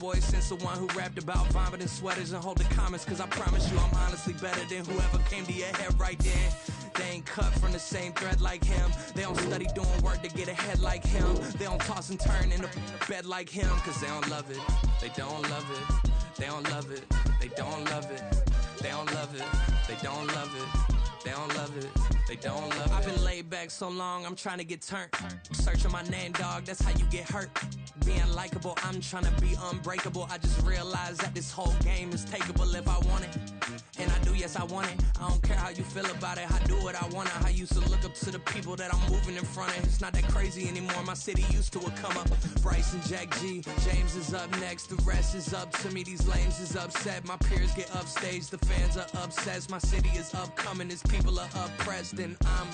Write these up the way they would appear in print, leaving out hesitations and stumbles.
Boy, since the one who rapped about vomiting sweaters and hold the comments, cause I promise you I'm honestly better than whoever came to your head right then. They ain't cut from the same thread like him. They don't study doing work to get ahead like him. They don't toss and turn in the bed like him, cause they don't love it. They don't love it. They don't love it. They don't love it. They don't love it. They don't love it. They don't love it. They don't love it. I've been laid back so long, I'm trying to get turned. Searching my name, dog, that's how you get hurt. Being likable, I'm trying to be unbreakable. I just realized that this whole game is takeable if I want it. And I do, yes, I want it. I don't care how you feel about it. I do what I want to. I used to look up to the people that I'm moving in front of. It's not that crazy anymore. My city used to a come up. Bryce and Jack G. James is up next. The rest is up to me. These lames is upset. My peers get upstage. The fans are obsessed. My city is upcoming. These people are oppressed. And I'm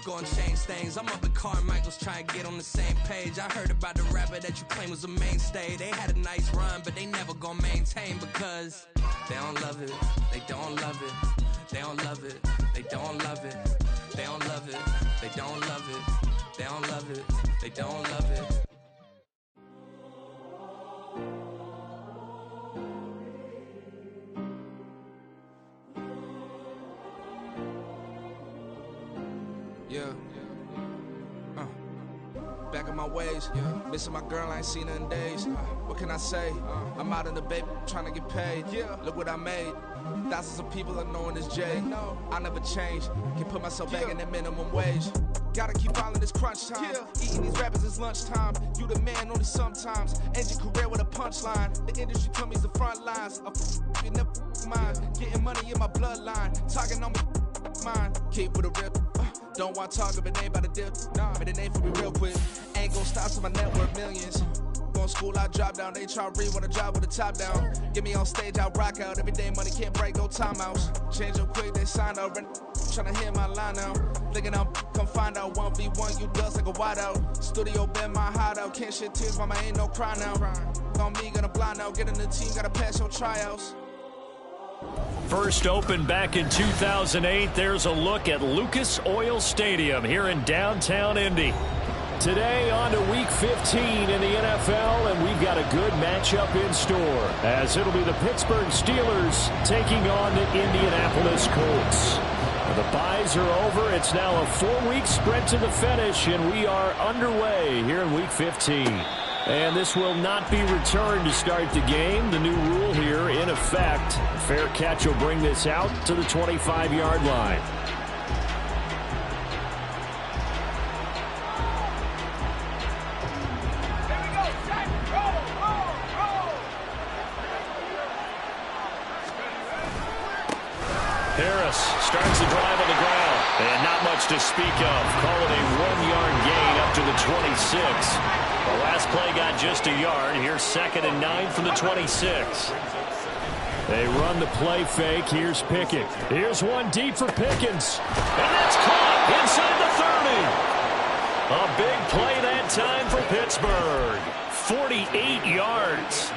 gonna change things. I'm up at Carmichael's trying to get on the same page. I heard about the rapper that you claim was a mainstay. They had a nice run, but they never gonna maintain because they don't love it. They don't love it. They don't love it. They don't love it. They don't love it. They don't love it. They don't love it. They don't love it. Yeah. Back in my ways, missing my girl, I ain't seen her in days. What can I say? I'm out in the baby, trying to get paid. Look what I made. Thousands of people are knowing this Jay. I never change. Can put myself back in that minimum wage. Gotta keep following this crunch time. Eating these rappers is lunchtime. You the man only sometimes. End your career with a punchline. The industry told me it's the front lines. You never mind. Getting money in my bloodline. Talking on me, mine. Keep with a rip. Don't want to talk if it ain't about the dip. But it ain't for me real quick. Ain't gon' stop till my net worth millions. Going school, I drop down. They try to read when I drive with the top down. Get me on stage, I rock out. Every day money can't break, no timeouts. Change up quick, they sign up. Tryna hear my line now. Thinking I'm come find out 1v1, you dust like a wideout. Studio been my hideout. Can't shed tears, mama ain't no cry now. On me, gonna blind out. Get in the team, gotta pass your tryouts. First opened back in 2008, there's a look at Lucas Oil Stadium here in downtown Indy. Today on to Week 15 in the NFL, and we've got a good matchup in store, as it'll be the Pittsburgh Steelers taking on the Indianapolis Colts. The byes are over. It's now a 4-week sprint to the finish, and we are underway here in Week 15. And this will not be returned to start the game. The new rule here in effect. A fair catch will bring this out to the 25-yard line. Harris starts the drive on the ground. And not much to speak of. Call it a 1-yard gain up to the 26. The last play got just a yard. Here's 2nd and 9 from the 26. They run the play fake. Here's Pickett. Here's one deep for Pickens. And that's caught inside the 30. A big play that time for Pittsburgh. 48 yards.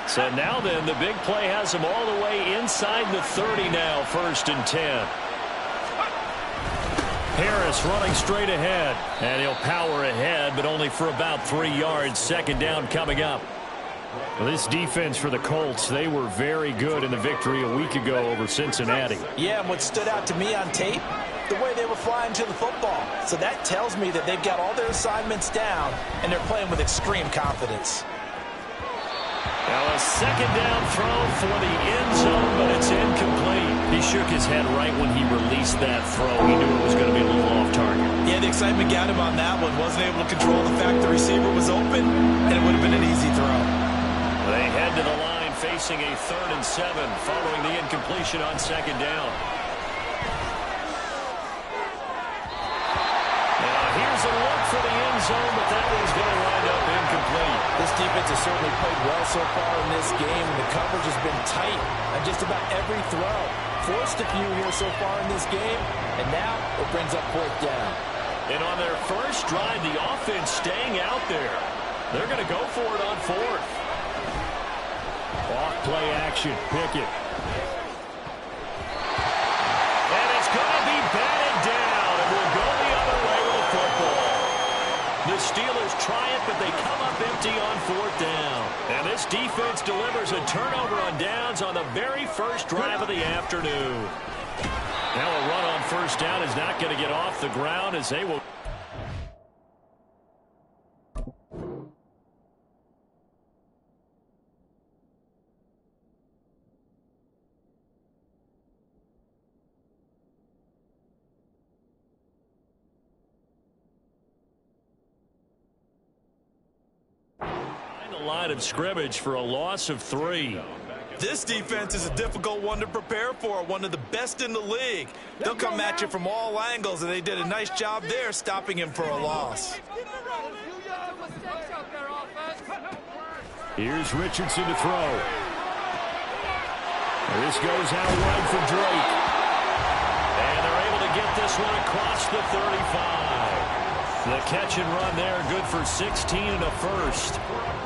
So now then, the big play has him all the way inside the 30 now, 1st and 10. Harris running straight ahead, and he'll power ahead, but only for about 3 yards. 2nd down coming up. Well, this defense for the Colts, they were very good in the victory a week ago over Cincinnati. Yeah, and what stood out to me on tape, the way they were flying to the football. So that tells me that they've got all their assignments down, and they're playing with extreme confidence. Now a 2nd down throw for the end zone, but it's incomplete. He shook his head right when he released that throw. He knew it was going to be a little off target. Yeah, the excitement got him on that one. Wasn't able to control the fact the receiver was open, and it would have been an easy throw. They head to the line facing a 3rd and 7 following the incompletion on 2nd down. Now here's a look for the end zone, but that one's going to wind up incomplete. This defense has certainly played well so far in this game, and the coverage has been tight on just about every throw. Forced a few here so far in this game, and now it brings up 4th down. And on their first drive, the offense staying out there. They're going to go for it on 4th. Off play action, Pickett. And it's going to be batted down, and we'll go the other way with the football. The Steelers try it, but they come up empty on 4th down. And this defense delivers a turnover on downs on the very first drive of the afternoon. Now a run on 1st down is not going to get off the ground as they will. Line of scrimmage for a loss of 3. This defense is a difficult one to prepare for, one of the best in the league. They'll come at you from all angles, and they did a nice job there stopping him for a loss. Here's Richardson to throw. This goes out wide for Drake. And they're able to get this one across the 35. The catch and run there, good for 16 and a first.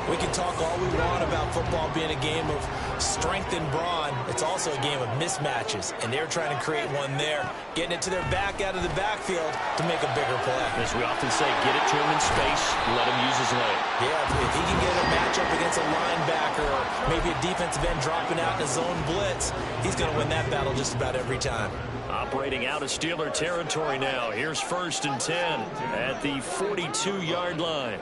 We can talk all we want about football being a game of strength and brawn. It's also a game of mismatches, and they're trying to create one there, getting it to their back out of the backfield to make a bigger play. As we often say, get it to him in space, let him use his leg. Yeah, if he can get a matchup against a linebacker or maybe a defensive end dropping out in a zone blitz, he's going to win that battle just about every time. Operating out of Steeler territory now. Here's 1st and 10 at the 42-yard line.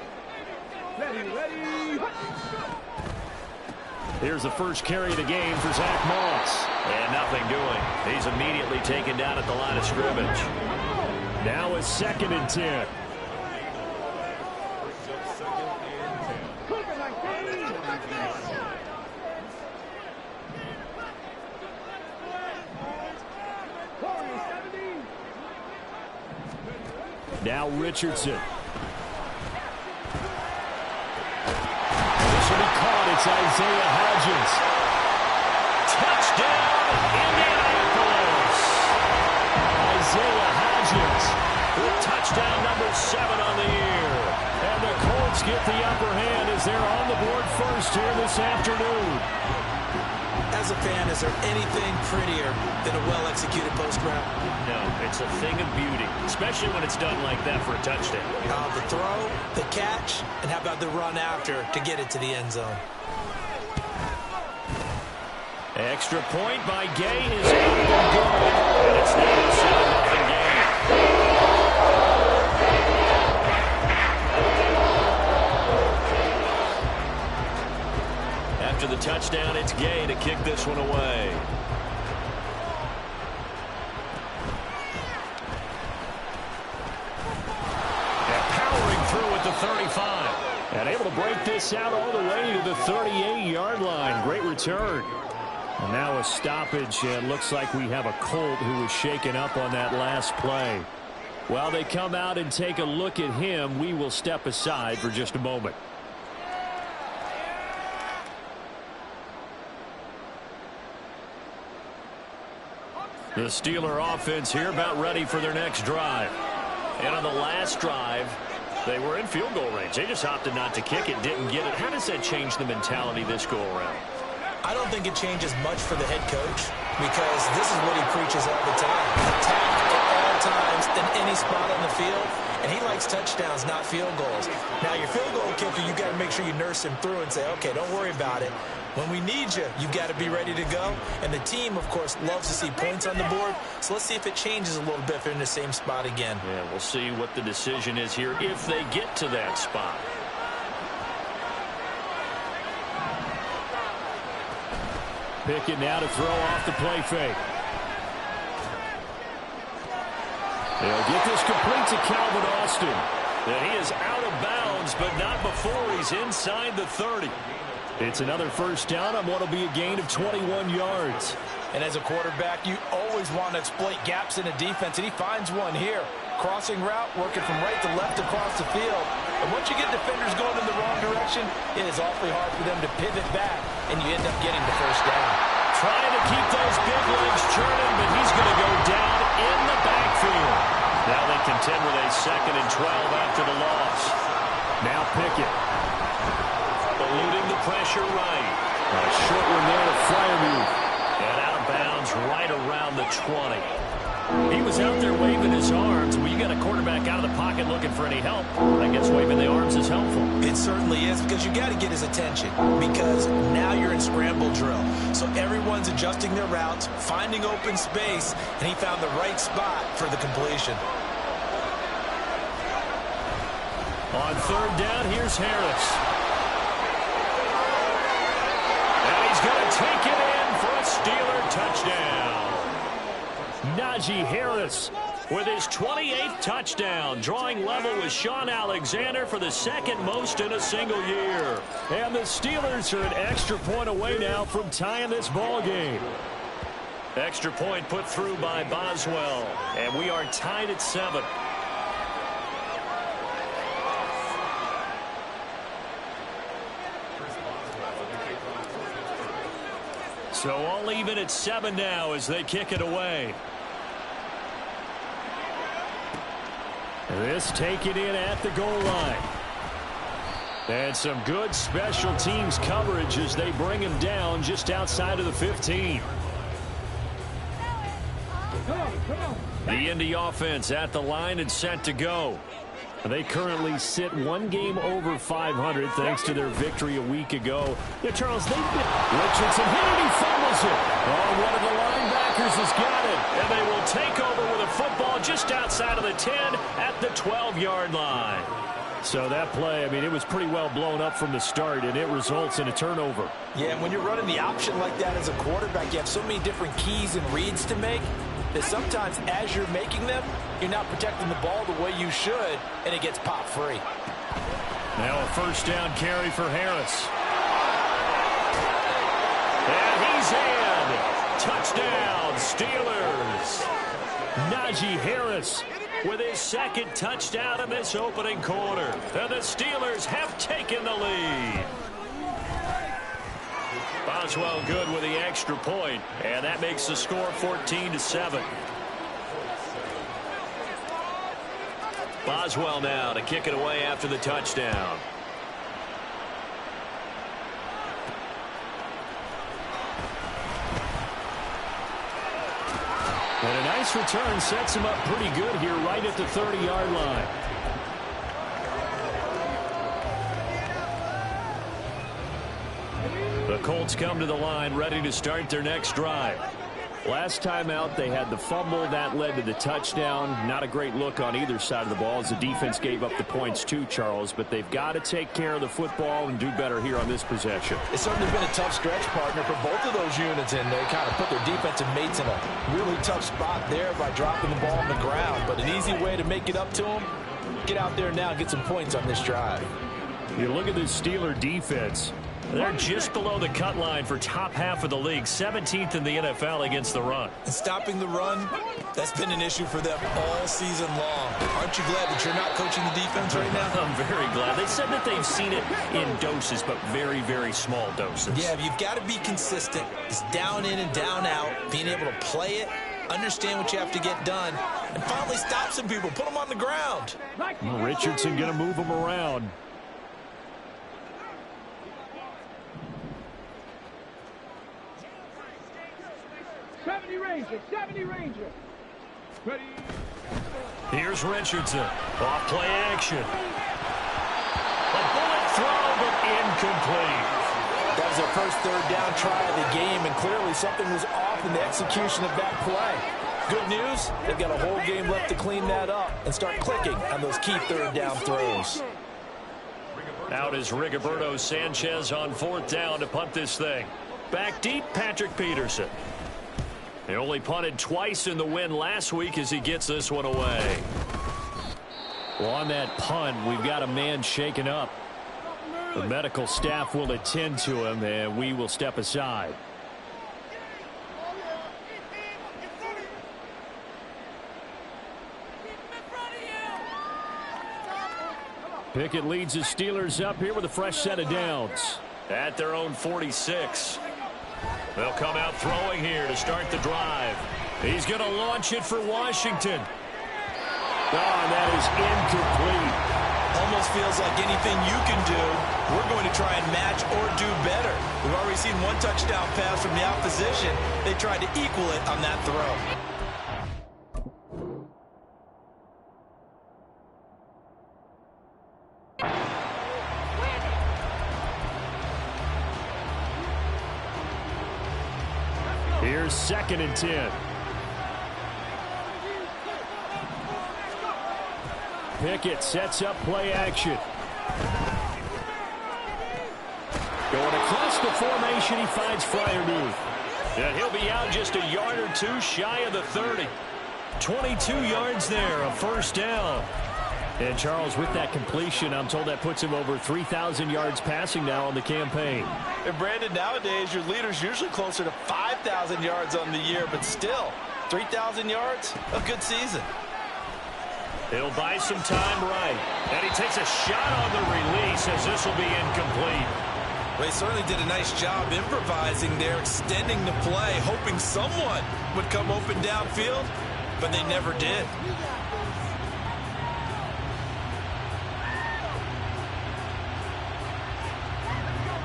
Here's the first carry of the game for Zach Moss. And nothing doing. He's immediately taken down at the line of scrimmage. Now a 2nd and 10. Now Richardson. This will be caught. It's Isaiah Hodgins. Touchdown, Indianapolis. Isaiah Hodgins with touchdown number 7 on the year. And the Colts get the upper hand as they're on the board first here this afternoon. As a fan, is there anything prettier than a well-executed post route? No, it's a thing of beauty, especially when it's done like that for a touchdown. The throw, the catch, and how about the run after to get it to the end zone? Extra point by Gay is up and good. And it's now a 7-0 game. After the touchdown, it's Gay to kick this one away. And powering through at the 35. And able to break this out all the way to the 38-yard line. Great return. And now a stoppage. It looks like we have a Colt who was shaken up on that last play. While they come out and take a look at him, we will step aside for just a moment. The Steeler offense here about ready for their next drive. And on the last drive, they were in field goal range. They just opted not to kick it, didn't get it. How does that change the mentality this go around? I don't think it changes much for the head coach because this is what he preaches all the time. Attack at all times in any spot on the field, and he likes touchdowns, not field goals. Now, your field goal kicker, you got to make sure you nurse him through and say, okay, don't worry about it. When we need you, you got to be ready to go. And the team, of course, loves to see points on the board. So let's see if it changes a little bit if they're in the same spot again. Yeah, we'll see what the decision is here if they get to that spot. Pickett now to throw off the play fake. They'll get this complete to Calvin Austin. And he is out of bounds, but not before he's inside the 30. It's another first down on what will be a gain of 21 yards. And as a quarterback, you always want to exploit gaps in a defense, and he finds one here. Crossing route, working from right to left across the field. And once you get defenders going in the wrong direction, it is awfully hard for them to pivot back, and you end up getting the first down. Trying to keep those big legs churning, but he's going to go down in the backfield. Now they contend with a 2nd and 12 after the loss. Now Pickett. Eluding the pressure right. A short one there to Freiermuth. And out of bounds right around the 20. He was out there waving his arms. Well, you got a quarterback out of the pocket looking for any help. I guess waving the arms is helpful. It certainly is, because you got to get his attention, because now you're in scramble drill. So everyone's adjusting their routes, finding open space, and he found the right spot for the completion. On third down, here's Harris. And he's going to take it in for a Steeler touchdown. Najee Harris with his 28th touchdown, drawing level with Sean Alexander for the second most in a single year. And the Steelers are an extra point away now from tying this ball game. Extra point put through by Boswell, and we are tied at 7. So all even at 7 now as they kick it away. This taken in at the goal line. And some good special teams coverage as they bring him down just outside of the 15. The Indy offense at the line and set to go. They currently sit one game over 500 thanks to their victory a week ago. Yeah, Charles, Richardson hit it, he fumbles it. Oh, one of the linebackers has got it. And they will take over with a football just outside of the 10 at the 12-yard line. So that play, I mean, it was pretty well blown up from the start, and it results in a turnover. Yeah, and when you're running the option like that as a quarterback, you have so many different keys and reads to make that sometimes as you're making them, you're not protecting the ball the way you should, and it gets popped free. Now a first down carry for Harris. And he's in. Touchdown, Steelers. Najee Harris with his second touchdown in this opening quarter. And the Steelers have taken the lead. Boswell good with the extra point, and that makes the score 14-7. Boswell now to kick it away after the touchdown. And a nice return sets him up pretty good here right at the 30-yard line. The Colts come to the line ready to start their next drive. Last time out, they had the fumble. That led to the touchdown. Not a great look on either side of the ball as the defense gave up the points too, Charles. But they've got to take care of the football and do better here on this possession. It's certainly been a tough stretch, partner, for both of those units, and they kind of put their defensive mates in a really tough spot there by dropping the ball on the ground. But an easy way to make it up to them, get out there now and get some points on this drive. You look at this Steeler defense. They're just below the cut line for top half of the league, 17th in the NFL against the run. And stopping the run, that's been an issue for them all season long. Aren't you glad that you're not coaching the defense right now? I'm very glad. They said that they've seen it in doses, but very, very small doses. Yeah, you've got to be consistent. It's down in and down out, being able to play it, understand what you have to get done, and finally stop some people, put them on the ground. Richardson going to move them around. '70 Ranger. Ready. Here's Richardson. Off play action. A bullet throw, but incomplete. That was their first third down try of the game, and clearly something was off in the execution of that play. Good news, they've got a whole game left to clean that up and start clicking on those key third down throws. Out is Rigoberto Sanchez on fourth down to punt this thing. Back deep, Patrick Peterson. They only punted twice in the win last week as he gets this one away. Well, on that punt, we've got a man shaken up. The medical staff will attend to him, and we will step aside. Pickett leads the Steelers up here with a fresh set of downs. At their own 46. They'll come out throwing here to start the drive. He's going to launch it for Washington. Oh, and that is incomplete. Almost feels like anything you can do, we're going to try and match or do better. We've already seen one touchdown pass from the opposition. They tried to equal it on that throw. Here's 2nd and 10. Pickett sets up play action. Going across the formation, he finds Freiermuth. And he'll be out just a yard or two shy of the 30. 22 yards there, a first down. And Charles, with that completion, I'm told that puts him over 3,000 yards passing now on the campaign. And Brandon, nowadays your leader's usually closer to 5,000 yards on the year, but still, 3,000 yards, a good season. He'll buy some time right. And he takes a shot on the release as this will be incomplete. Well, he certainly did a nice job improvising there, extending the play, hoping someone would come open downfield, but they never did.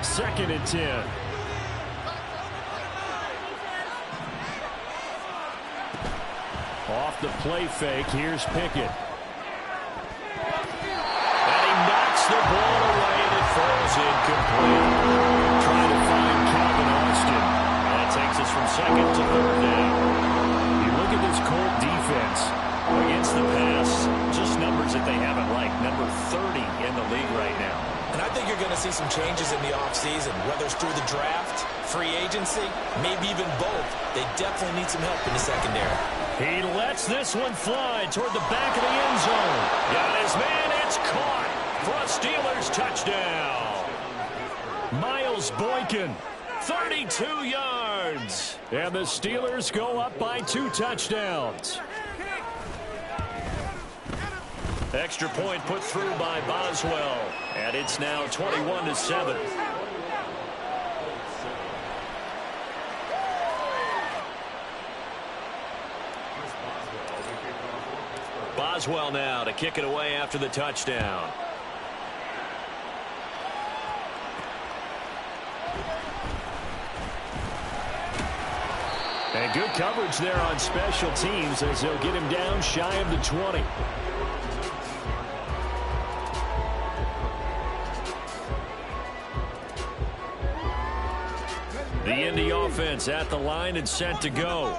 Second and 10. Off the play fake, here's Pickett. And he knocks the ball away and it falls incomplete. Trying to find Calvin Austin. That takes us from 2nd to 3rd down. You look at this Colt defense against the pass, just numbers that they haven't liked. Number 30 in the league right now. And I think you're going to see some changes in the offseason, whether it's through the draft, free agency, maybe even both. They definitely need some help in the secondary. He lets this one fly toward the back of the end zone. Got his man, it's caught for a Steelers touchdown. Miles Boykin, 32 yards. And the Steelers go up by 2 touchdowns. Extra point put through by Boswell. And it's now 21-7. Boswell now to kick it away after the touchdown. And good coverage there on special teams as they'll get him down shy of the 20. The Indy offense at the line and set to go.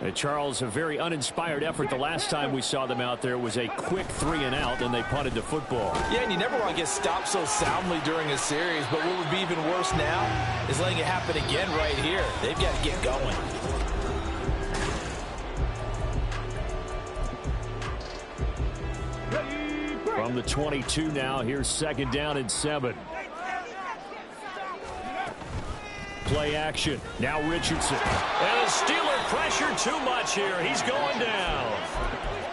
And Charles, a very uninspired effort the last time we saw them out there was a quick 3-and-out, and they punted the football. Yeah, and you never want to get stopped so soundly during a series, but what would be even worse now is letting it happen again right here. They've got to get going. From the 22 now, here's 2nd down and 7. Play action. Now Richardson. And the Steeler pressure too much here. He's going down.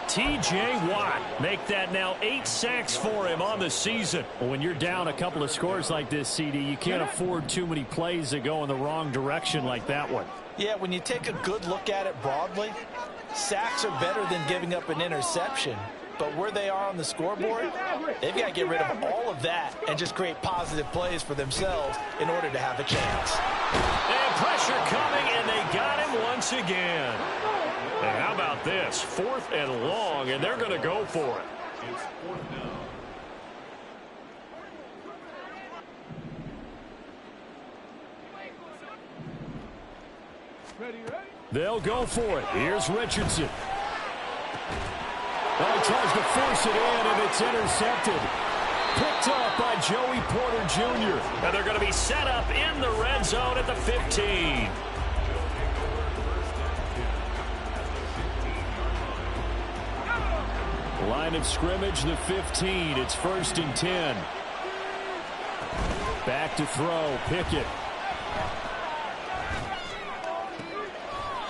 T.J. Watt make that now 8 sacks for him on the season. Well, when you're down a couple of scores like this, CD, you can't afford too many plays that go in the wrong direction like that one. Yeah, when you take a good look at it broadly, sacks are better than giving up an interception. But where they are on the scoreboard, they've got to get rid of all of that and just create positive plays for themselves in order to have a chance. And pressure coming, and they got him once again. And how about this? 4th and long, and they're going to go for it. They'll go for it. Here's Richardson. Oh, he tries to force it in, and it's intercepted. Picked up by Joey Porter Jr. And they're going to be set up in the red zone at the 15. Line of scrimmage, the 15. It's 1st and 10. Back to throw, Pickett.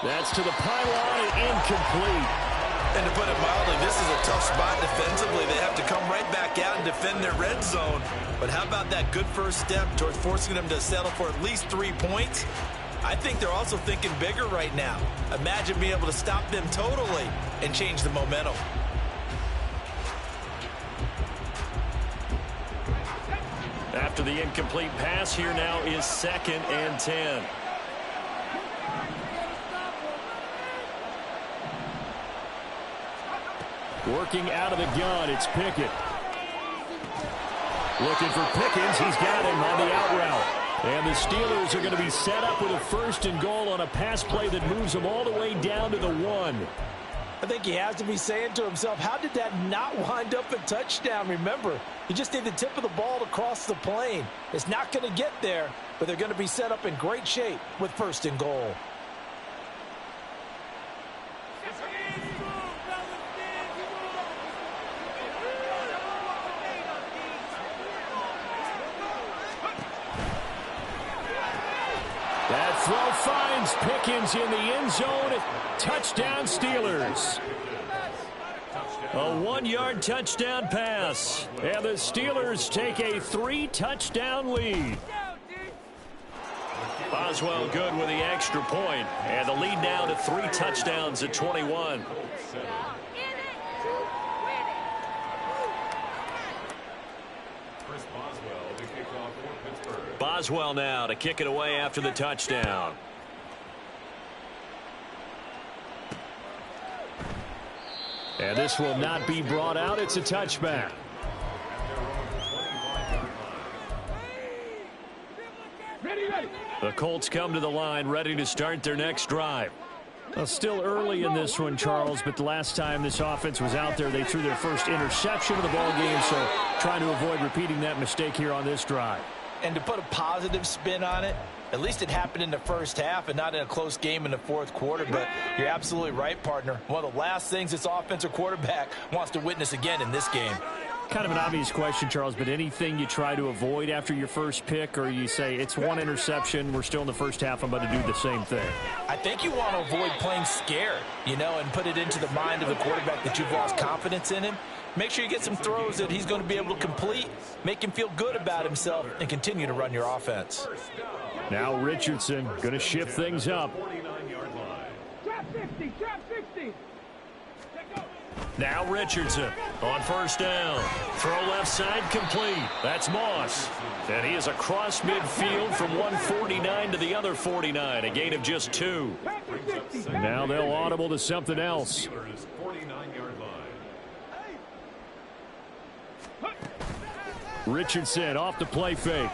That's to the pylon and incomplete. And to put it mildly, this is a tough spot defensively. They have to come right back out and defend their red zone. But how about that good first step towards forcing them to settle for at least 3 points? I think they're also thinking bigger right now. Imagine being able to stop them totally and change the momentum. After the incomplete pass, here now is 2nd and 10. Working out of the gun, it's Pickett. Looking for Pickens. He's got him on the out route. And the Steelers are going to be set up with a 1st and goal on a pass play that moves them all the way down to the 1. I think he has to be saying to himself, how did that not wind up a touchdown? Remember, you just need the tip of the ball to cross the plane. It's not going to get there, but they're going to be set up in great shape with 1st and goal. That throw finds Pickens in the end zone. Touchdown Steelers. A 1-yard touchdown pass. And the Steelers take a 3-touchdown lead. Boswell good with the extra point. And the lead now to 3 touchdowns at 21. Boswell now to kick it away after the touchdown. And this will not be brought out. It's a touchback. The Colts come to the line ready to start their next drive. Well, still early in this one, Charles, but the last time this offense was out there, they threw their first interception of the ball game, so trying to avoid repeating that mistake here on this drive. And to put a positive spin on it, at least it happened in the first half and not in a close game in the 4th quarter. But you're absolutely right, partner. One of the last things this offensive quarterback wants to witness again in this game. Kind of an obvious question, Charles, but anything you try to avoid after your first pick, or you say it's 1 interception, we're still in the first half, I'm about to do the same thing? I think you want to avoid playing scared, and put it into the mind of the quarterback that you've lost confidence in him. Make sure you get some throws that he's going to be able to complete, make him feel good about himself, and continue to run your offense. Now Richardson going to shift things up. Trap 60, trap 60. Now Richardson on 1st down. Throw left side complete. That's Moss. And he is across midfield from one 49 to the other 49. A gain of just 2. Now they'll audible to something else. Richardson off the play fake.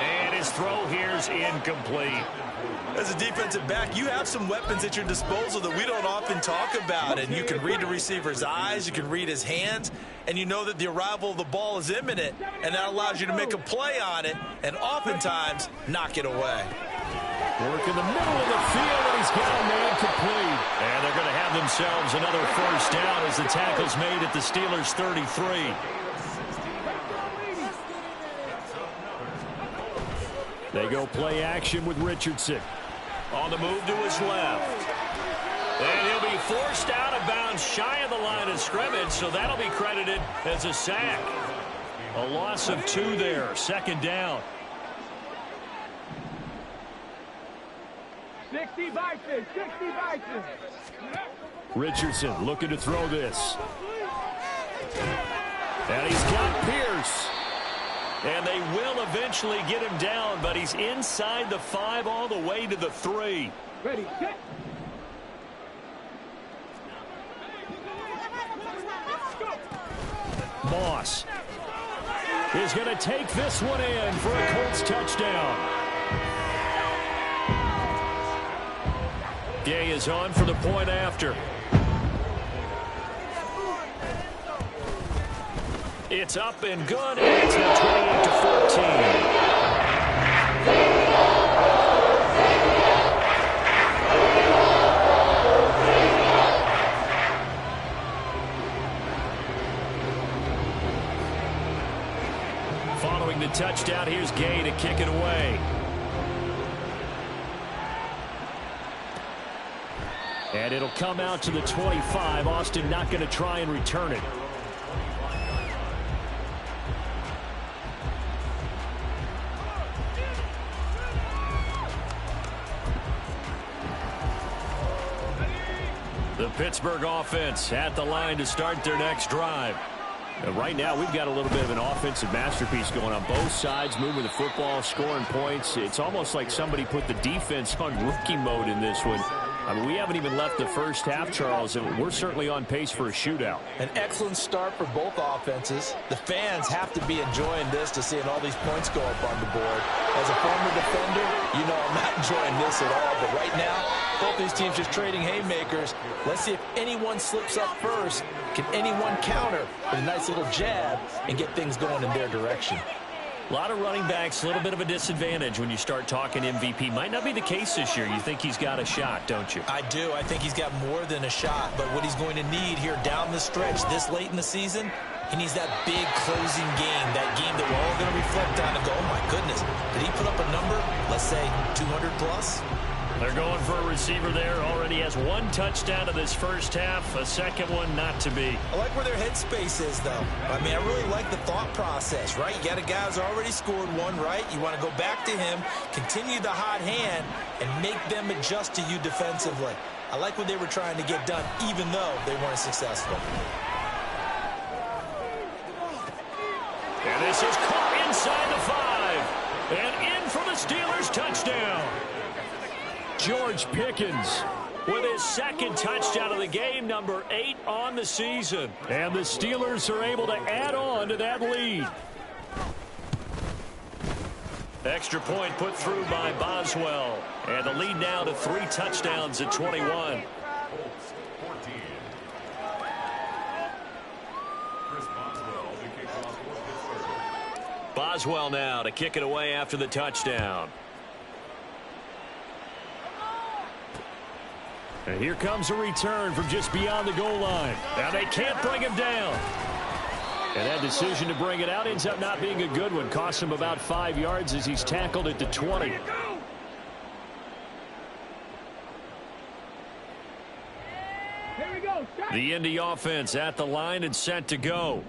And his throw here's incomplete. As a defensive back, you have some weapons at your disposal that we don't often talk about. And you can read the receiver's eyes, you can read his hands, and you know that the arrival of the ball is imminent, and that allows you to make a play on it and oftentimes knock it away. Work in the middle of the field, and he's got a man complete. And they're going to have themselves another 1st down as the tackle's made at the Steelers' 33. They go play action with Richardson. On the move to his left. And he'll be forced out of bounds shy of the line of scrimmage, so that'll be credited as a sack. A loss of 2 there, 2nd down. 60 Vikings, 60 Vikings. Richardson looking to throw this. And he's got Pierce. And they will eventually get him down, but he's inside the 5 all the way to the 3. Ready, set. Moss is going to take this one in for a Colts touchdown. Gay is on for the point after. It's up and good, and it's now 28-14. Following the touchdown, here's Gay to kick it away. And it'll come out to the 25. Austin not going to try and return it. The Pittsburgh offense at the line to start their next drive. Right now, we've got a little bit of an offensive masterpiece going on. Both sides moving the football, scoring points. It's almost like somebody put the defense on rookie mode in this one. I mean, we haven't even left the first half, Charles, and we're certainly on pace for a shootout. An excellent start for both offenses. The fans have to be enjoying this to seeing all these points go up on the board. As a former defender, you know I'm not enjoying this at all. But right now, both these teams just trading haymakers. Let's see if anyone slips up first. Can anyone counter with a nice little jab and get things going in their direction? A lot of running backs, a little bit of a disadvantage when you start talking MVP. Might not be the case this year. You think he's got a shot, don't you? I do. I think he's got more than a shot. But what he's going to need here down the stretch this late in the season, he needs that big closing game, that game that we're all going to reflect on and go, oh, my goodness, did he put up a number, let's say 200 plus? They're going for a receiver there. Already has one touchdown in this first half. A second one not to be. I like where their headspace is, though. I mean, I really like the thought process, right? You got a guy who's already scored one, right? You want to go back to him, continue the hot hand, and make them adjust to you defensively. I like what they were trying to get done, even though they weren't successful. And this is caught inside the 5. And in for the Steelers touchdown. George Pickens with his second touchdown of the game, number 8 on the season. And the Steelers are able to add on to that lead. Extra point put through by Boswell. And the lead now to 3 touchdowns at 21. Boswell now to kick it away after the touchdown. And here comes a return from just beyond the goal line. Now they can't bring him down. And that decision to bring it out ends up not being a good one. Costs him about 5 yards as he's tackled at the 20. The Indy offense at the line and set to go.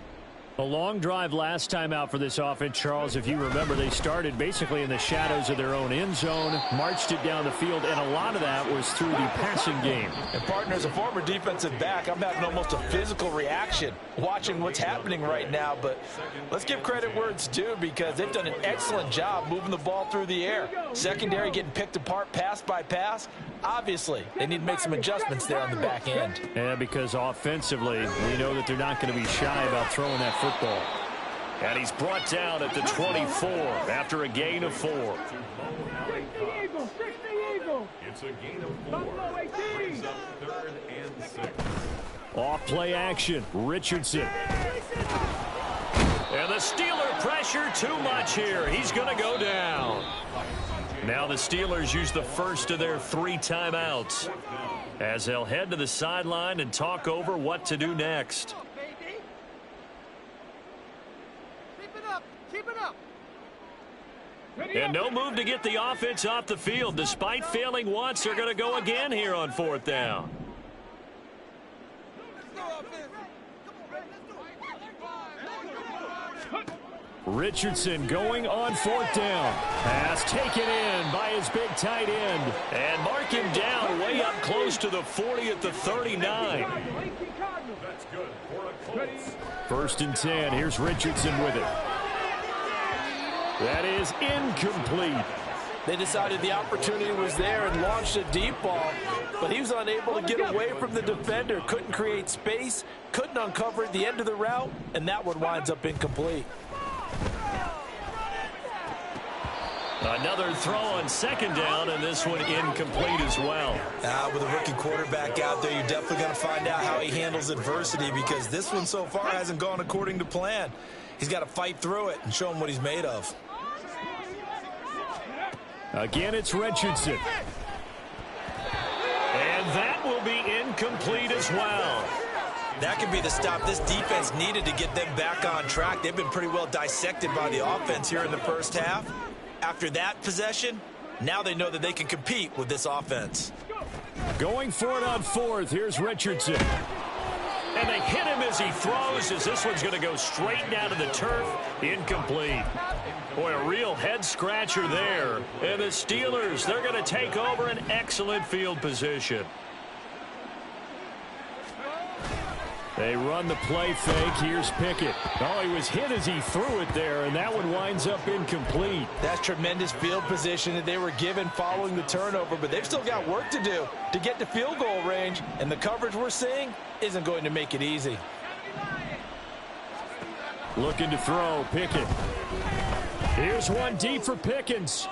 A long drive last time out for this offense, Charles. If you remember, they started basically in the shadows of their own end zone, marched it down the field, and a lot of that was through the passing game. And, partner, as a former defensive back, I'm having almost a physical reaction watching what's happening right now. But let's give credit where it's due, because they've done an excellent job moving the ball through the air. Secondary getting picked apart pass by pass. Obviously, they need to make some adjustments there on the back end. Yeah, because offensively, we know that they're not going to be shy about throwing that football. And he's brought down at the 24 after a gain of 4. 60 Eagle. It's a gain of 4. Brings up 3rd and 6. Off play action, Richardson. And the Steeler pressure too much here. He's going to go down. Now the Steelers use the first of their 3 timeouts as they'll head to the sideline and talk over what to do next. Keep it up. And no move to get the offense off the field. Despite failing once, they're going to go again here on 4th down. Richardson going on 4th down. Pass taken in by his big tight end. And mark him down way up close to the 40 at the 39. That's good for a Colts. 1st and 10. Here's Richardson with it. That is incomplete. They decided the opportunity was there and launched a deep ball, but he was unable to get away from the defender. Couldn't create space, couldn't uncover the end of the route, and that one winds up incomplete. Another throw on 2nd down, and this one incomplete as well. With a rookie quarterback out there, you're definitely going to find out how he handles adversity, because this one so far hasn't gone according to plan. He's got to fight through it and show him what he's made of. Again, it's Richardson. And that will be incomplete as well. That could be the stop this defense needed to get them back on track. They've been pretty well dissected by the offense here in the first half. After that possession, now they know that they can compete with this offense. Going for it on 4th. Here's Richardson. And they hit him as he throws, as this one's going to go straight down to the turf. Incomplete. Boy, a real head-scratcher there. And the Steelers, they're going to take over an excellent field position. They run the play fake. Here's Pickett. Oh, he was hit as he threw it there, and that one winds up incomplete. That's tremendous field position that they were given following the turnover, but they've still got work to do to get to field goal range, and the coverage we're seeing isn't going to make it easy. Looking to throw, Pickett. Here's one deep for Pickens.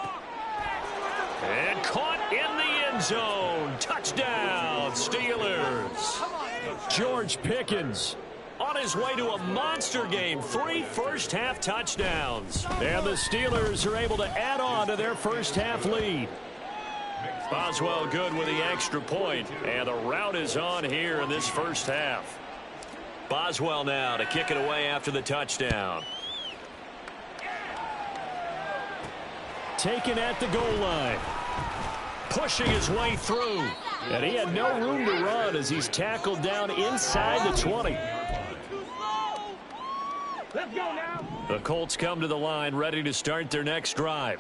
And caught in the end zone. Touchdown, Steelers. George Pickens on his way to a monster game. 3 first-half touchdowns. And the Steelers are able to add on to their first-half lead. Boswell good with the extra point. And the route is on here in this first half. Boswell now to kick it away after the touchdown. Taken at the goal line. Pushing his way through. And he had no room to run as he's tackled down inside the 20. Let's go now. The Colts come to the line ready to start their next drive.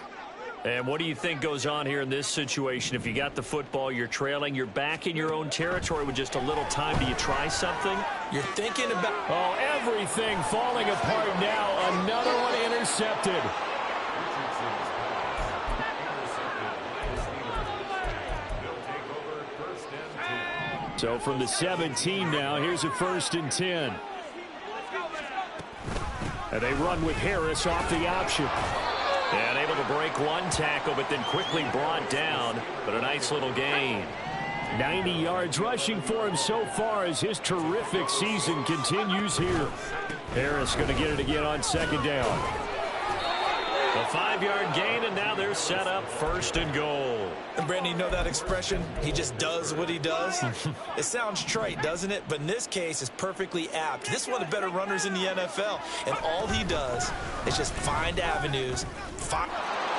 And what do you think goes on here in this situation? If you got the football, you're trailing, you're back in your own territory with just a little time. Do you try something? You're thinking about... Oh, everything falling apart now. Another one intercepted. So from the 17 now, here's a 1st and 10. And they run with Harris off the option. And able to break one tackle, but then quickly brought down. But a nice little gain. 90 yards rushing for him so far as his terrific season continues here. Harris going to get it again on 2nd down. A 5-yard gain, and now they're set up 1st and goal. And Brandon, you know that expression? He just does what he does. It sounds trite, doesn't it? But in this case, it's perfectly apt. This is one of the better runners in the NFL. And all he does is just find avenues.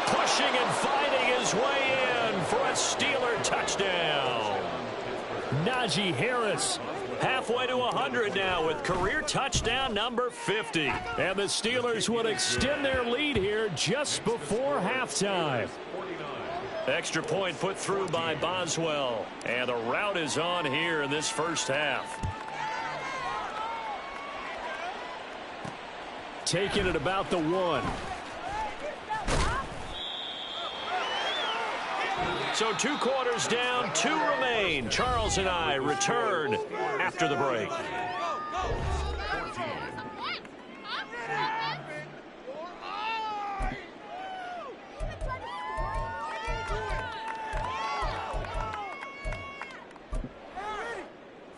Pushing and fighting his way in for a Steeler touchdown. Najee Harris. Halfway to 100 now with career touchdown number 50. And the Steelers would extend their lead here just before halftime. Extra point put through by Boswell. And the route is on here in this first half. Taking it about the 1. So 2 quarters down, 2 remain. Charles and I return after the break.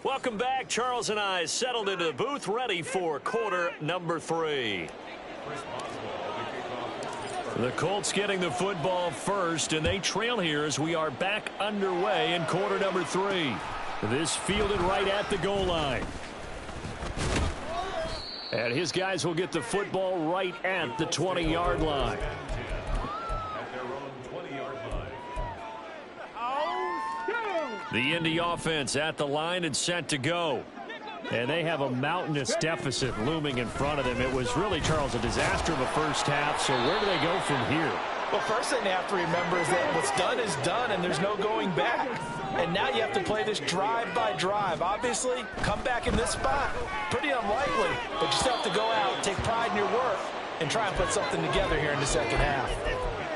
Welcome back. Charles and I settled into the booth, ready for quarter number 3. The Colts getting the football first, and they trail here as we are back underway in quarter number 3. This fielded right at the goal line. And his guys will get the football right at the 20-yard line. The Indy offense at the line and set to go. And they have a mountainous deficit looming in front of them. It was really, Charles, a disaster of a first half. So where do they go from here? Well, first thing they have to remember is that what's done is done, and there's no going back. And now you have to play this drive by drive. Obviously, come back in this spot, pretty unlikely. But you still have to go out, take pride in your work, and try and put something together here in the second half.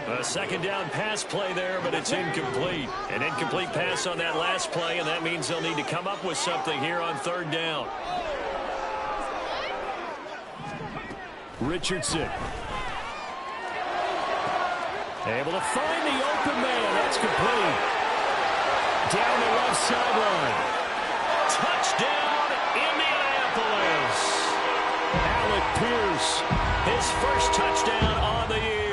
A 2nd down pass play there, but it's incomplete. An incomplete pass on that last play, and that means they'll need to come up with something here on 3rd down. Richardson. Able to find the open man. That's complete. Down the left sideline. Touchdown, Indianapolis. Alec Pierce, his first touchdown on the year.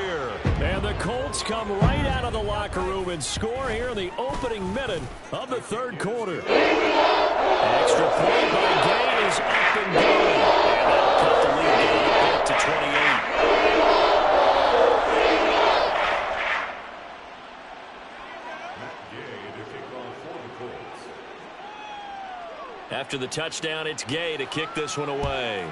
And the Colts come right out of the locker room and score here in the opening minute of the 3rd quarter. Extra point by Gay is up and going. And that'll cut the lead back to 28. After the touchdown, it's Gay to kick this one away.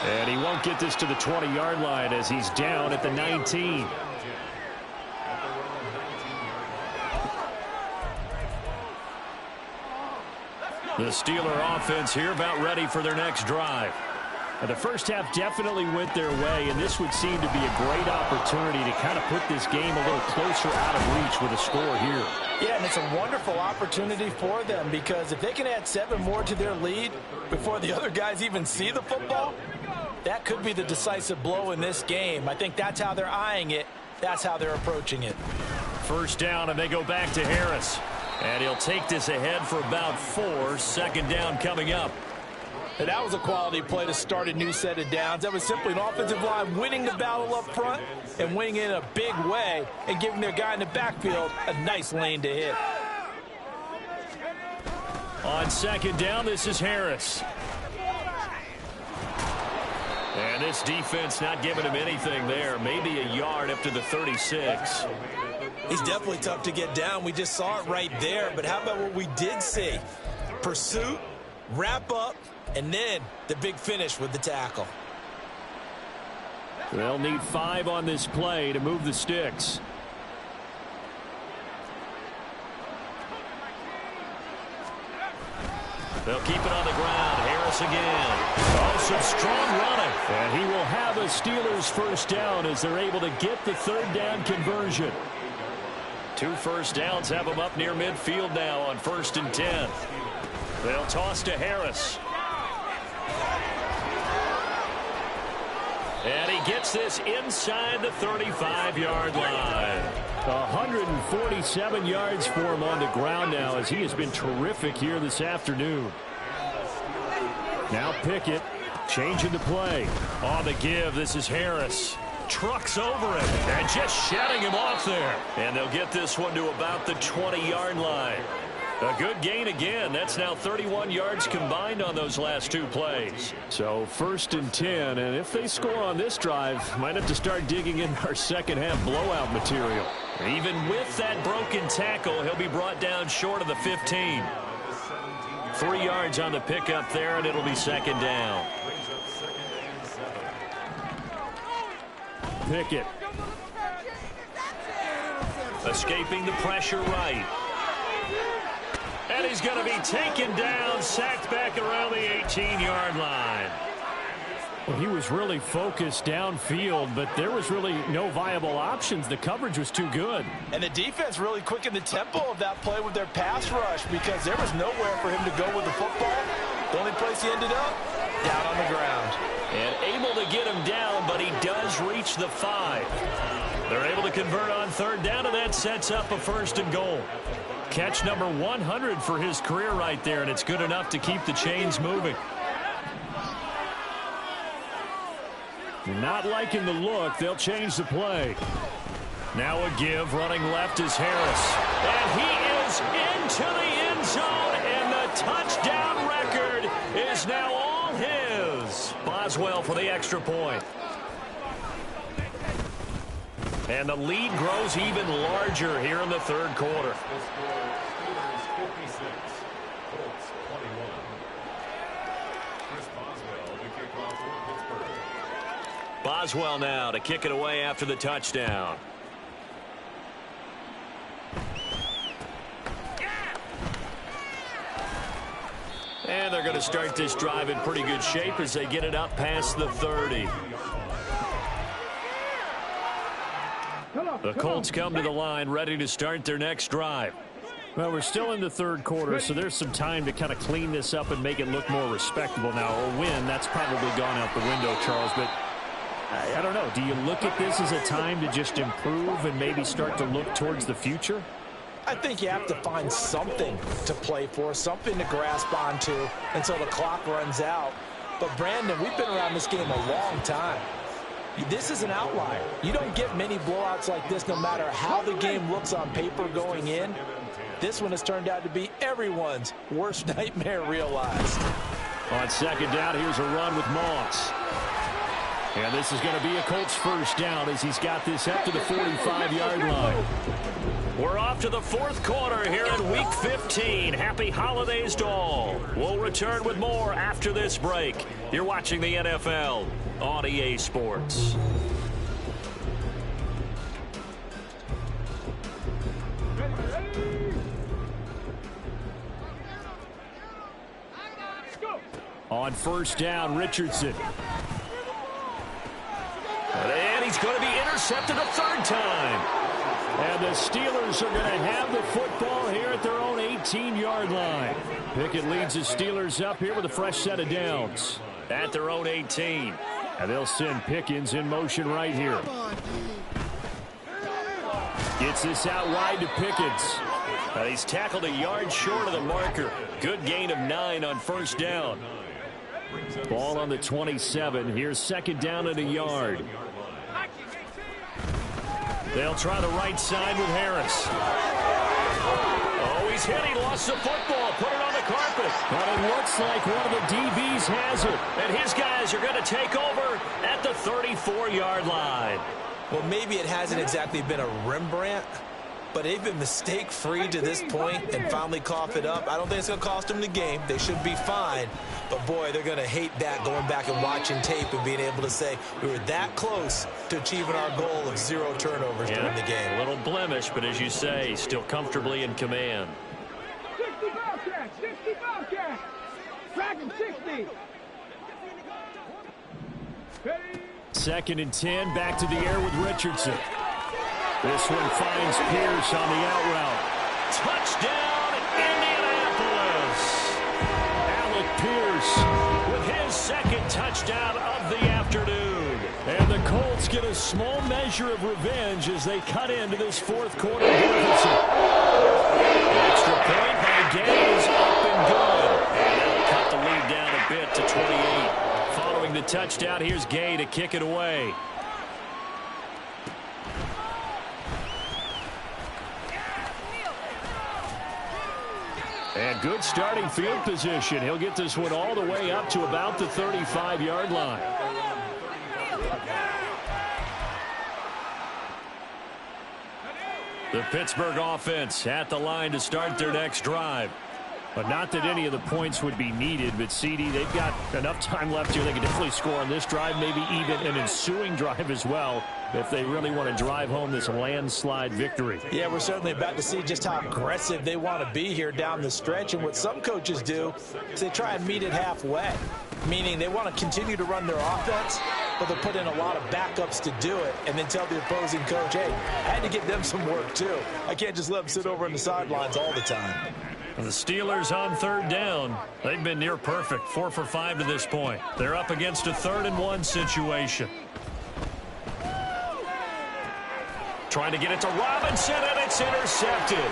And he won't get this to the 20-yard line as he's down at the 19. The Steeler offense here about ready for their next drive. The first half definitely went their way, and this would seem to be a great opportunity to kind of put this game a little closer out of reach with a score here. Yeah, and it's a wonderful opportunity for them, because if they can add 7 more to their lead before the other guys even see the football, that could be the decisive blow in this game. I think that's how they're eyeing it. That's how they're approaching it. First down, and they go back to Harris. And he'll take this ahead for about 4. Second down coming up. And that was a quality play to start a new set of downs. That was simply an offensive line winning the battle up front and winning in a big way and giving their guy in the backfield a nice lane to hit. On second down, this is Harris. And this defense not giving him anything there. Maybe a yard up to the 36. He's definitely tough to get down. We just saw it right there. But how about what we did see? Pursuit, wrap up, and then the big finish with the tackle. They'll need 5 on this play to move the sticks. They'll keep it on the ground. Harris again. Oh, some strong running. And he will have a Steelers first down as they're able to get the third down conversion. 2 first downs have them up near midfield now on 1st and 10. They'll toss to Harris. And he gets this inside the 35-yard line. 147 yards for him on the ground now, as he has been terrific here this afternoon. Now Pickett changing the play. On the give, this is Harris. Trucks over him and just shedding him off there. And they'll get this one to about the 20-yard line. A good gain again. That's now 31 yards combined on those last 2 plays. So 1st and 10, and if they score on this drive, might have to start digging in our second half blowout material. Even with that broken tackle, he'll be brought down short of the 15. 3 yards on the pickup there, and it'll be second down. Pickett. Escaping the pressure right. And he's going to be taken down, sacked back around the 18-yard line. Well, he was really focused downfield, but there was really no viable options. The coverage was too good. And the defense really quickened the tempo of that play with their pass rush, because there was nowhere for him to go with the football. The only place he ended up, down on the ground. And able to get him down, but he does reach the 5. They're able to convert on third down, and that sets up a 1st and goal. Catch number 100 for his career right there, and it's good enough to keep the chains moving. Not liking the look. They'll change the play. Now a give. Running left is Harris. And he is into the end zone, and the touchdown record is now all his. Boswell for the extra point. And the lead grows even larger here in the third quarter. Boswell now to kick it away after the touchdown. And they're going to start this drive in pretty good shape as they get it up past the 30. The Colts come to the line ready to start their next drive. Well, we're still in the third quarter, so there's some time to kind of clean this up and make it look more respectable now. A win, that's probably gone out the window, Charles, but I don't know. Do you look at this as a time to just improve and maybe start to look towards the future? I think you have to find something to play for, something to grasp onto until the clock runs out. But, Brandon, we've been around this game a long time. This is an outlier. You don't get many blowouts like this no matter how the game looks on paper going in. This one has turned out to be everyone's worst nightmare realized. On second down, here's a run with Moss. And this is going to be a Colts first down as he's got this up to the 45-yard line. We're off to the fourth quarter here in Week 15. Happy holidays to all. We'll return with more after this break. You're watching the NFL on EA Sports. On first down, Richardson. And he's going to be intercepted a third time. And the Steelers are going to have the football here at their own 18-yard line. Pickett leads the Steelers up here with a fresh set of downs at their own 18. And they'll send Pickens in motion right here. Gets this out wide to Pickens. He's tackled a yard short of the marker. Good gain of 9 on first down. Ball on the 27. Here's second down and a yard. They'll try the right side with Harris. Oh, he's hit. He lost the football. Put it on the carpet. But it looks like one of the DBs has it. And his guys are going to take over at the 34-yard line. Well, maybe it hasn't exactly been a Rembrandt, but they've been mistake-free to this point and finally cough it up. I don't think it's going to cost them the game. They should be fine. But, boy, they're going to hate that, going back and watching tape and being able to say we were that close to achieving our goal of 0 turnovers during the game. A little blemish, but as you say, still comfortably in command. 60 Bobcats! 60 Bobcats! Dragon 60! Second and 10, back to the air with Richardson. This one finds Pierce on the out route. Touchdown, Indianapolis! Alec Pierce with his second touchdown of the afternoon. And the Colts get a small measure of revenge as they cut into this fourth quarter deficit. The extra point by Gay is up and good. And that'll cut the lead down a bit to 28. Following the touchdown, here's Gay to kick it away. And good starting field position. He'll get this one all the way up to about the 35-yard line. The Pittsburgh offense at the line to start their next drive. But not that any of the points would be needed, but CD, they've got enough time left here. They can definitely score on this drive, maybe even an ensuing drive as well, if they really want to drive home this landslide victory. Yeah, we're certainly about to see just how aggressive they want to be here down the stretch. And what some coaches do is they try and meet it halfway, meaning they want to continue to run their offense, but they'll put in a lot of backups to do it and then tell the opposing coach, hey, I had to get them some work too. I can't just let them sit over on the sidelines all the time. The Steelers on third down. They've been near perfect, 4 for 5 to this point. They're up against a 3rd and 1 situation. Trying to get it to Robinson, and it's intercepted.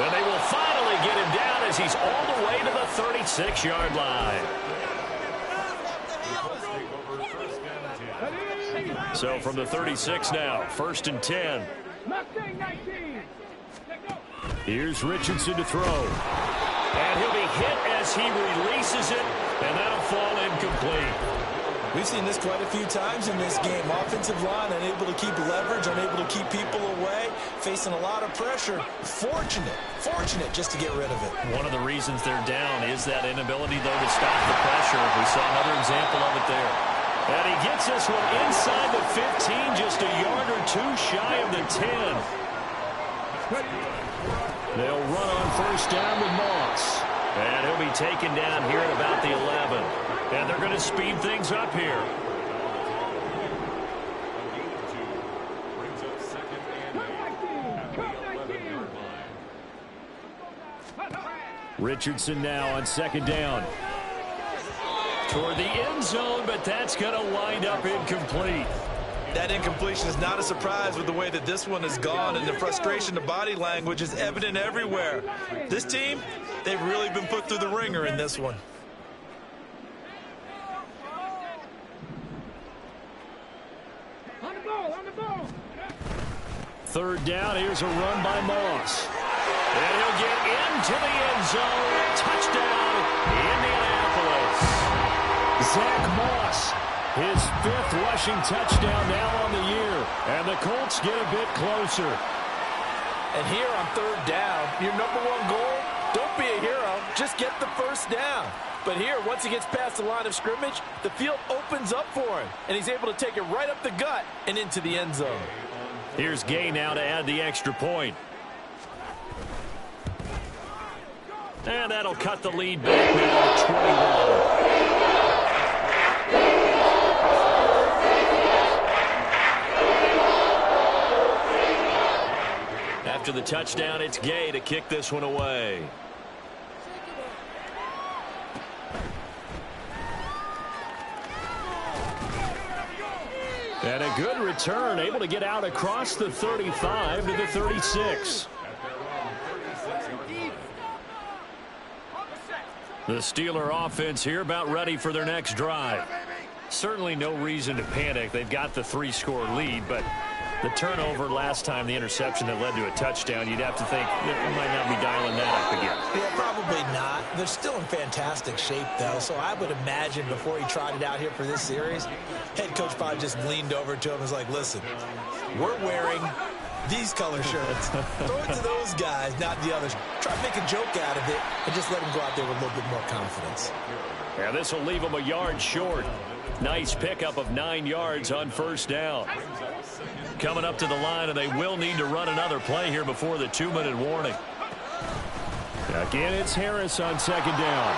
And they will finally get him down as he's all the way to the 36-yard line. So from the 36 now, 1st and 10. Here's Richardson to throw. And he'll be hit as he releases it, and that'll fall incomplete. We've seen this quite a few times in this game. Offensive line unable to keep leverage, unable to keep people away, facing a lot of pressure. Fortunate just to get rid of it. One of the reasons they're down is that inability, though, to stop the pressure. We saw another example of it there. And he gets this one inside the 15, just a yard or two shy of the 10. They'll run on first down with Moss. And he'll be taken down here at about the 11. And they're going to speed things up here. Richardson now on second down. Toward the end zone, but that's going to wind up incomplete. That incompletion is not a surprise with the way that this one has gone, and the frustration, the body language is evident everywhere. This team, they've really been put through the ringer in this one. On the ball. Third down, here's a run by Moss. And he'll get into the end zone. Touchdown, Indianapolis. Zach Moss, his 5th rushing touchdown now on the year. And the Colts get a bit closer. And here on third down, your #1 goal, don't be a hero, just get the first down. But here, once he gets past the line of scrimmage, the field opens up for him, and he's able to take it right up the gut and into the end zone. Here's Gay now to add the extra point. And that'll cut the lead back now to 21. After the touchdown, it's Gay to kick this one away. And a good return, able to get out across the 35 to the 36. The Steeler offense here about ready for their next drive. Certainly no reason to panic. They've got the 3-score lead, but the turnover last time, the interception that led to a touchdown, you'd have to think they might not be dialing that up again. Yeah, probably not. They're still in fantastic shape, though, so I would imagine before he trotted out here for this series, head coach probably just leaned over to him and was like, listen, we're wearing these color shirts. Throw it to those guys, not the others. Try to make a joke out of it and just let them go out there with a little bit more confidence. Yeah, this will leave them a yard short. Nice pickup of 9 yards on first down. Coming up to the line, and they will need to run another play here before the 2-minute warning. Again, it's Harris on second down.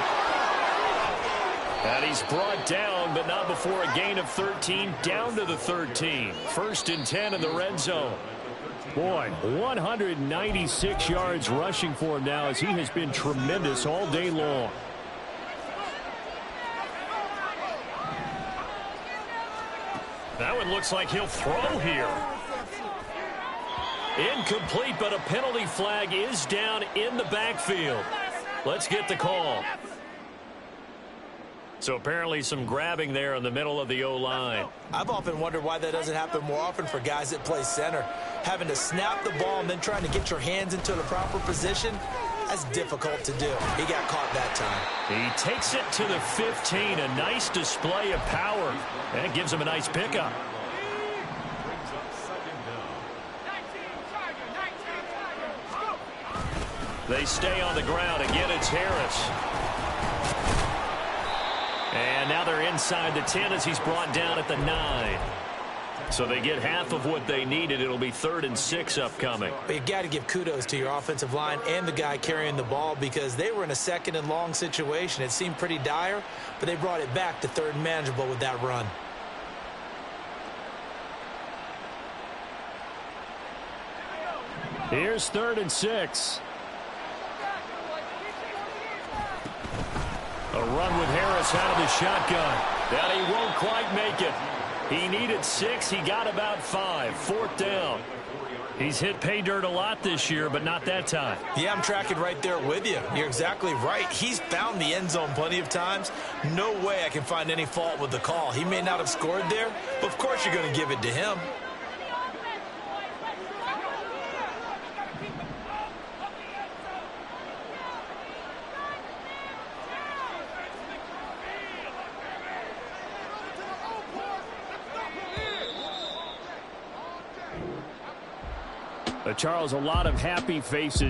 And he's brought down, but not before a gain of 13, down to the 13. 1st and 10 in the red zone. Boy, 196 yards rushing for him now as he has been tremendous all day long. That one looks like he'll throw here. Incomplete, but a penalty flag is down in the backfield. Let's get the call. So apparently some grabbing there in the middle of the O-line. I've often wondered why that doesn't happen more often for guys that play center. Having to snap the ball and then trying to get your hands into the proper position, that's difficult to do. He got caught that time. He takes it to the 15. A nice display of power. That gives him a nice pickup. They stay on the ground. Again, it's Harris. And now they're inside the 10 as he's brought down at the 9. So they get half of what they needed. It'll be 3rd and 6 upcoming. But you got to give kudos to your offensive line and the guy carrying the ball because they were in a 2nd and long situation. It seemed pretty dire, but they brought it back to 3rd and manageable with that run. Here's 3rd and 6. A run with Harris out of the shotgun. That he won't quite make it. He needed 6. He got about 5. 4th down. He's hit pay dirt a lot this year, but not that time. Yeah, I'm tracking right there with you. You're exactly right. He's found the end zone plenty of times. No way I can find any fault with the call. He may not have scored there, but of course you're going to give it to him. Charles, a lot of happy faces